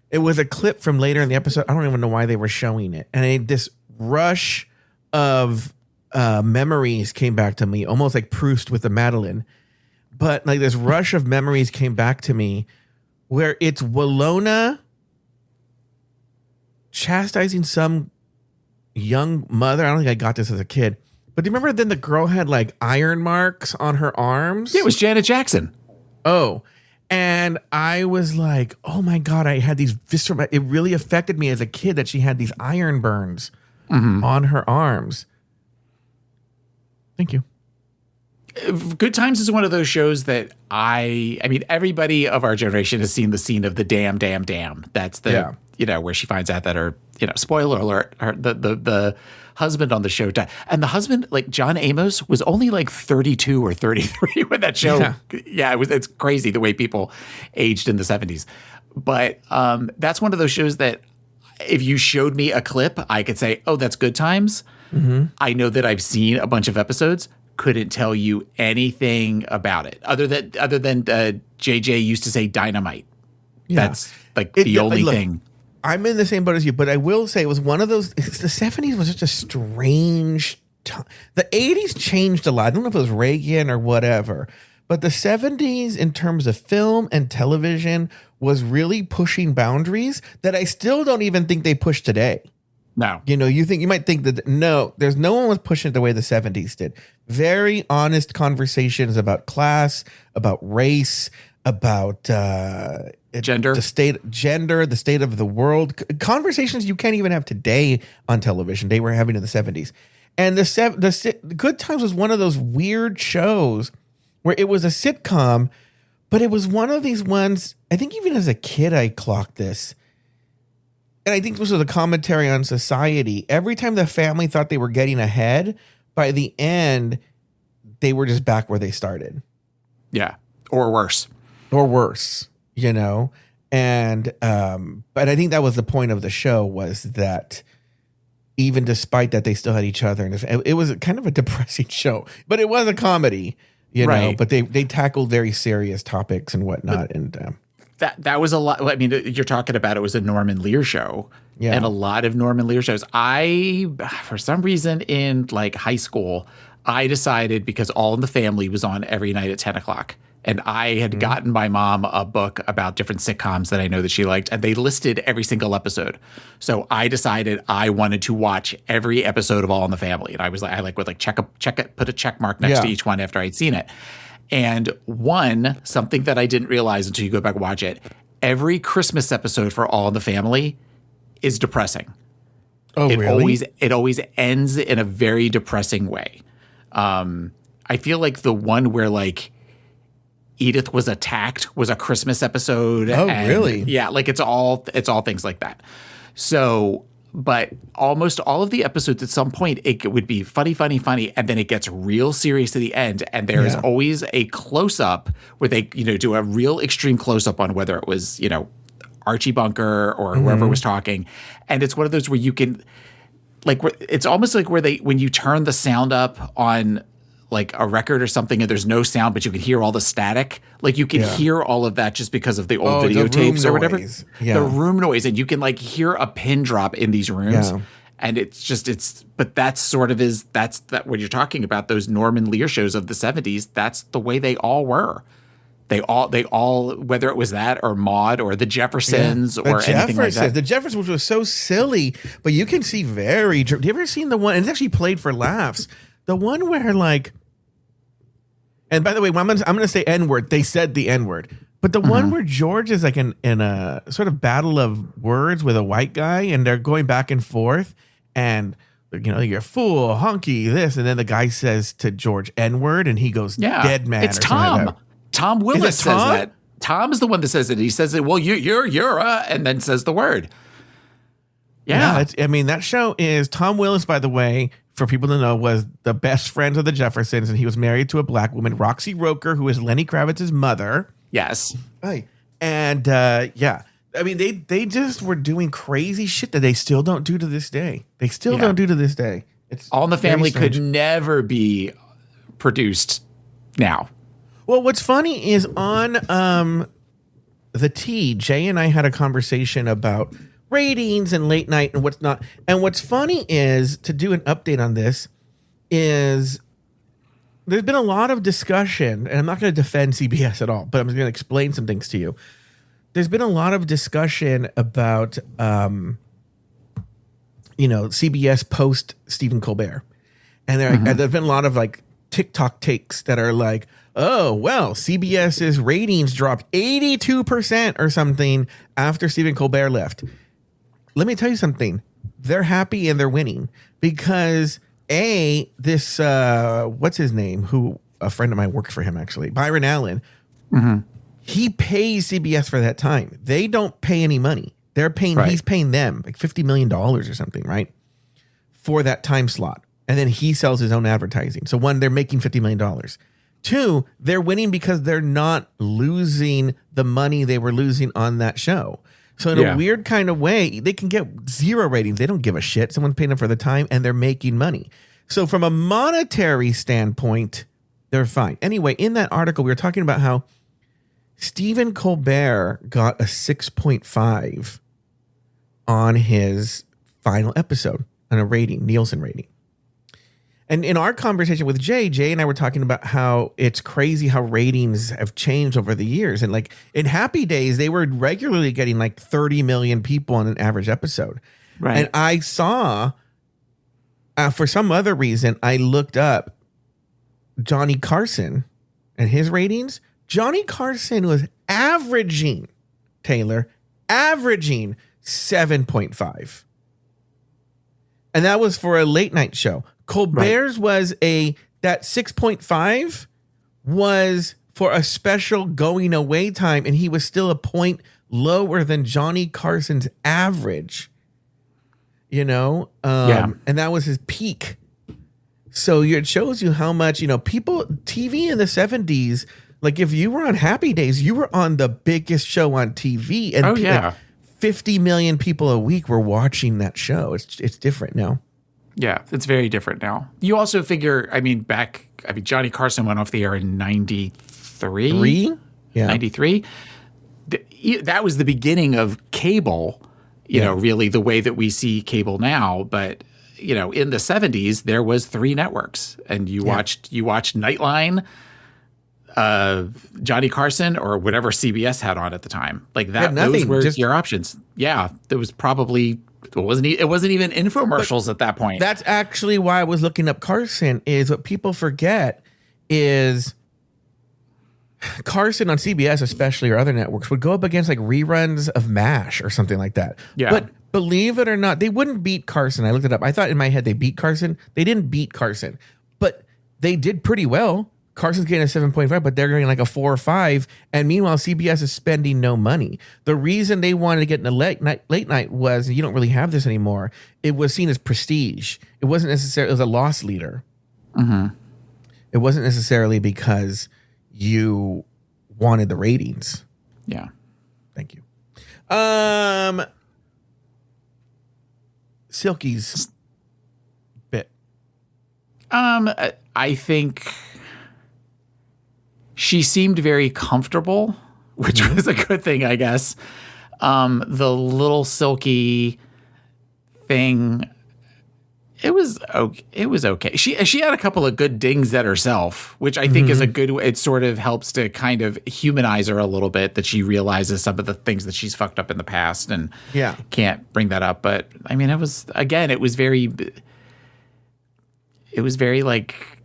It was a clip from later in the episode. I don't even know why they were showing it. And this rush of memories came back to me, almost like Proust with the Madeleine. But like this rush of memories came back to me where it's Walona chastising some young mother. I don't think I got this as a kid, but do you remember then the girl had like iron marks on her arms? Yeah, it was Janet Jackson. Oh, and I was like, oh my God, I had these visceral, it really affected me as a kid that she had these iron burns on her arms. Thank you. Good Times is one of those shows that I mean, everybody of our generation has seen the scene of the damn. That's the, where she finds out that her, spoiler alert, the husband on the show died. And the husband, like John Amos, was only like 32 or 33 when that show. Yeah, it's crazy the way people aged in the 70s. But that's one of those shows that if you showed me a clip, I could say, oh, that's Good Times. Mm-hmm. I know that I've seen a bunch of episodes. Couldn't tell you anything about it other than JJ used to say dynamite. Yeah. That's like the only thing. I'm in the same boat as you, but I will say it was one of those. The 70s was such a strange time. The 80s changed a lot. I don't know if it was Reagan or whatever, but the 70s in terms of film and television was really pushing boundaries that I still don't even think they push today. No. You might think that there's no one was pushing it the way the 70s did. Very honest conversations about class, about race, about gender, the state of the world. Conversations you can't even have today on television. They were having in the 70s. And the Good Times was one of those weird shows where it was a sitcom, but it was one of these ones, I think even as a kid I clocked this. And I think this was a commentary on society. Every time the family thought they were getting ahead, by the end, they were just back where they started. Yeah. Or worse. And, but I think that was the point of the show, was that even despite that, they still had each other. And it was kind of a depressing show, but it was a comedy, know, but they tackled very serious topics and whatnot. That was a lot. I mean, you're talking about it was a Norman Lear show, and a lot of Norman Lear shows. For some reason in like high school, I decided, because All in the Family was on every night at 10 o'clock, and I had gotten my mom a book about different sitcoms that I know that she liked, and they listed every single episode. So I decided I wanted to watch every episode of All in the Family, and I was like, check it, put a check mark next to each one after I'd seen it. And something that I didn't realize until you go back and watch it, every Christmas episode for All in the Family is depressing. Oh, really? It always ends in a very depressing way. I feel like the one where like Edith was attacked was a Christmas episode. Oh, really? Yeah, like it's all things like that. So, but almost all of the episodes at some point, it would be funny, and then it gets real serious at the end. And there is always a close-up where they, do a real extreme close-up on whether it was, Archie Bunker or whoever was talking. And it's one of those where you can, like, it's almost like when you turn the sound up on like a record or something and there's no sound, but you can hear all the static. Like you can hear all of that just because of the old videotapes or whatever. Yeah. The room noise. And you can like hear a pin drop in these rooms. Yeah. And but that's sort of that's what you're talking about. Those Norman Lear shows of the 70s. That's the way they all were. They all, whether it was that or Maude or the Jeffersons or anything like that. The Jeffersons, which was so silly, but you can see have you ever seen the one, and it's actually played for laughs, the one where like, and by the way, I'm going to say N-word. They said the N-word. But the one where George is like in a sort of battle of words with a white guy, and they're going back and forth, and you're a fool, honky, this, and then the guy says to George N-word, and he goes, dead man. It's Tom. Like Tom Willis says that. Tom is the one that says it. He says it, well, you're and then says the word. Yeah. That show is Tom Willis, by the way, for people to know, was the best friends of the Jeffersons, and he was married to a black woman, Roxy Roker, who is Lenny Kravitz's mother. Yes. Right. And they just were doing crazy shit that they still don't do to this day. It's All in the Family could never be produced now. Well, what's funny is on the T, Jay and I had a conversation about ratings and late night and what's not. And what's funny is, to do an update on this, is there's been a lot of discussion, and I'm not going to defend CBS at all, but I'm going to explain some things to you. There's been a lot of discussion about, CBS post Stephen Colbert. And there's been a lot of like TikTok takes that are like, oh, well, CBS's ratings dropped 82% or something after Stephen Colbert left. Let me tell you something. They're happy and they're winning, because This what's his name? Who a friend of mine works for him actually, Byron Allen. He pays CBS for that time. They don't pay any money. They're paying. Right. He's paying them like $50 million or something, right, for that time slot. And then he sells his own advertising. So one, they're making $50 million. Two, they're winning because they're not losing the money they were losing on that show. So in a weird kind of way, they can get 0 ratings. They don't give a shit. Someone's paying them for the time and they're making money. So from a monetary standpoint, they're fine. Anyway, in that article, we were talking about how Stephen Colbert got a 6.5 on his final episode on a rating, Nielsen rating. And in our conversation with Jay and I were talking about how it's crazy how ratings have changed over the years. And like in Happy Days, they were regularly getting like 30 million people on an average episode. Right. And I saw, for some other reason, I looked up Johnny Carson and his ratings. Johnny Carson was averaging 7.5. And that was for a late night show. Colbert's was that 6.5 was for a special going away time, and he was still a point lower than Johnny Carson's average. And that was his peak. So it shows you how much, people, TV in the 70s, like if you were on Happy Days, you were on the biggest show on TV. And like 50 million people a week were watching that show. It's different now. Yeah, it's very different now. You also figure, Johnny Carson went off the air in 93. 93. That was the beginning of cable, really the way that we see cable now. But, in the 70s, there was 3 networks. And you watched Nightline, Johnny Carson, or whatever CBS had on at the time. Like that, those were your options. Yeah, there was probably... It wasn't even infomercials at that point. That's actually why I was looking up Carson. Is what people forget is Carson on CBS, especially, or other networks, would go up against like reruns of MASH or something like that. Yeah. But believe it or not, they wouldn't beat Carson. I looked it up. I thought in my head they beat Carson. They didn't beat Carson, but they did pretty well. Carson's getting a 7.5, but they're getting like a 4 or 5. And meanwhile, CBS is spending no money. The reason they wanted to get in the late night was, you don't really have this anymore, it was seen as prestige. It wasn't necessarily, it was a loss leader. Mm-hmm. It wasn't necessarily because you wanted the ratings. Yeah. Thank you. Silky's bit. I think... she seemed very comfortable, which was a good thing, I guess. The little Silky thing, it was okay. She had a couple of good dings at herself, which I think is a good way. It sort of helps to kind of humanize her a little bit, that she realizes some of the things that she's fucked up in the past and can't bring that up. But I mean, it was very like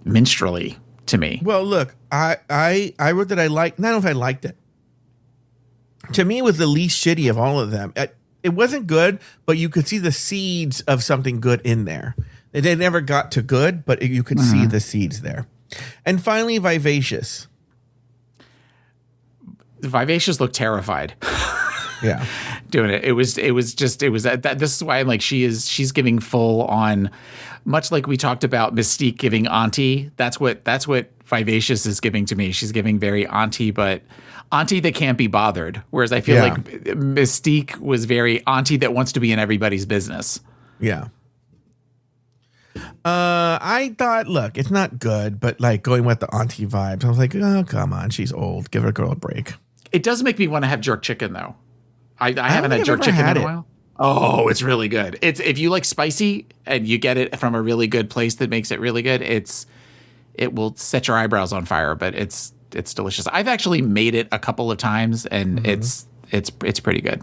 minstrelly to me. Well, look, I wrote that I liked. I don't know if I liked it. To me, it was the least shitty of all of them. It wasn't good, but you could see the seeds of something good in there. They never got to good, but you could see the seeds there. And finally, Vivacious. Vivacious looked terrified. Yeah, doing it. It was that. This is why I'm like, she's giving full on. Much like we talked about Mystique giving Auntie, that's what Vivacious is giving to me. She's giving very Auntie, but Auntie that can't be bothered. Whereas I feel like Mystique was very Auntie that wants to be in everybody's business. Yeah. I thought, look, it's not good, but like going with the Auntie vibes, I was like, oh, come on, she's old. Give her a girl a break. It does make me want to have jerk chicken though. I haven't had jerk chicken in a while. Oh, it's really good. It's if you like spicy and you get it from a really good place that makes it really good, it will set your eyebrows on fire, but it's delicious. I've actually made it a couple of times and it's pretty good.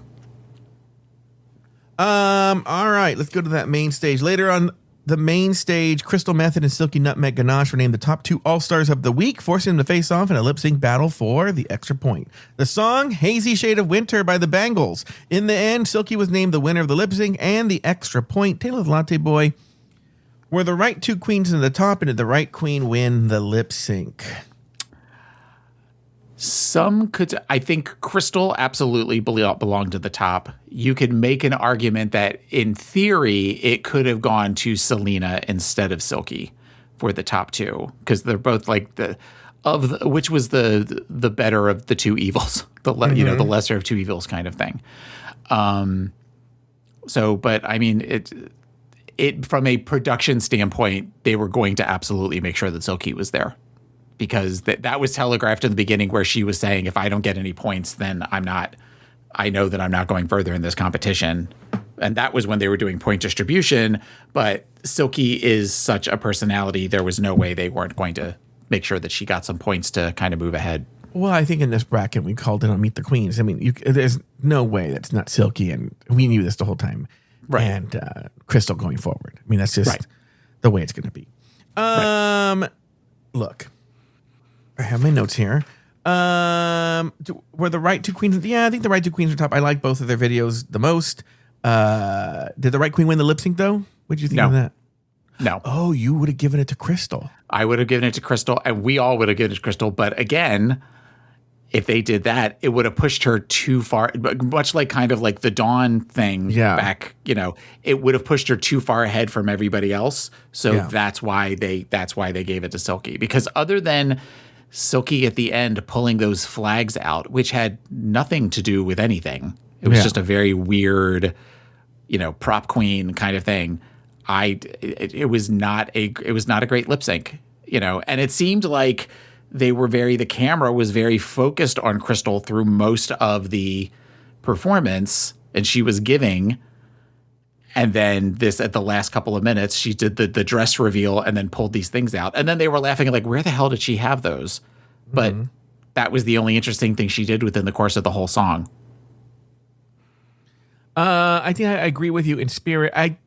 All right, let's go to that main stage. Later on the main stage, Crystal Method and Silky Nutmeg Ganache were named the top 2 All-Stars of the week, forcing them to face off in a lip-sync battle for the extra point. The song, Hazy Shade of Winter by the Bangles. In the end, Silky was named the winner of the lip-sync and the extra point. Tale of the Latte Boy Were the right two queens in the top, and did the right queen win the lip sync? Some could. I think Crystal absolutely belonged to the top. You could make an argument that in theory it could have gone to Selena instead of Silky for the top two, because they're both like which was the better of the two evils, the lesser of two evils kind of thing. But I mean, it from a production standpoint, they were going to absolutely make sure that Silky was there, because that was telegraphed in the beginning, where she was saying, if I don't get any points, then I know that I'm not going further in this competition. And that was when they were doing point distribution. But Silky is such a personality, there was no way they weren't going to make sure that she got some points to kind of move ahead. Well, I think in this bracket, we called it on Meet the Queens. I mean, there's no way that's not Silky, and we knew this the whole time. Right. And Crystal going forward. I mean, that's just the way it's going to be. Look, I have my notes here. Were the right two queens? Yeah, I think the right two queens are top. I like both of their videos the most. Did the right queen win the lip sync, though? What did you think of that? No. Oh, you would have given it to Crystal. I would have given it to Crystal, and we all would have given it to Crystal. But again, if they did that, it would have pushed her too far, much like kind of like the Dawn thing back, it would have pushed her too far ahead from everybody else. So that's why they gave it to Silky, because other than Silky at the end pulling those flags out, which had nothing to do with anything. It was just a very weird, prop queen kind of thing. It was not a great lip sync, and it seemed like the camera was very focused on Crystal through most of the performance, and she was giving. And then at the last couple of minutes, she did the dress reveal and then pulled these things out. And then they were laughing like, where the hell did she have those? But that was the only interesting thing she did within the course of the whole song. I think I agree with you in spirit. I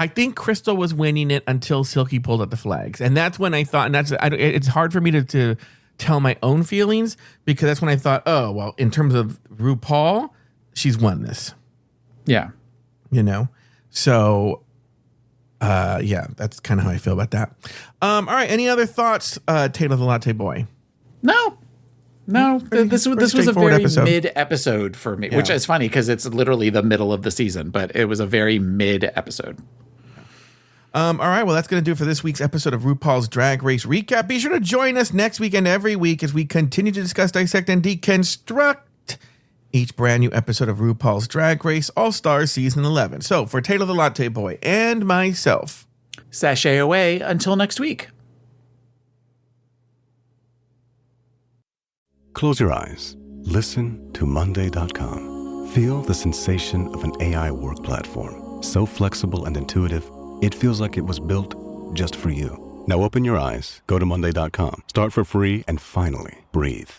think Crystal was winning it until Silky pulled out the flags. And that's when I thought, it's hard for me to tell my own feelings, because that's when I thought, oh, well, in terms of RuPaul, she's won this. Yeah. So, that's kind of how I feel about that. All right. Any other thoughts, Taylor the Latte Boy? No, this was a very mid-episode for me, Yeah. which is funny because it's literally the middle of the season, but it was a very mid-episode. All right, well, that's going to do it for this week's episode of RuPaul's Drag Race Recap. Be sure to join us next week and every week as we continue to discuss, dissect, and deconstruct each brand new episode of RuPaul's Drag Race All-Stars Season 11. So, for Taylor the Latte Boy and myself, sashay away until next week. Close your eyes. Listen to Monday.com. Feel the sensation of an AI work platform. So flexible and intuitive, it feels like it was built just for you. Now open your eyes, go to Monday.com, start for free, and finally breathe.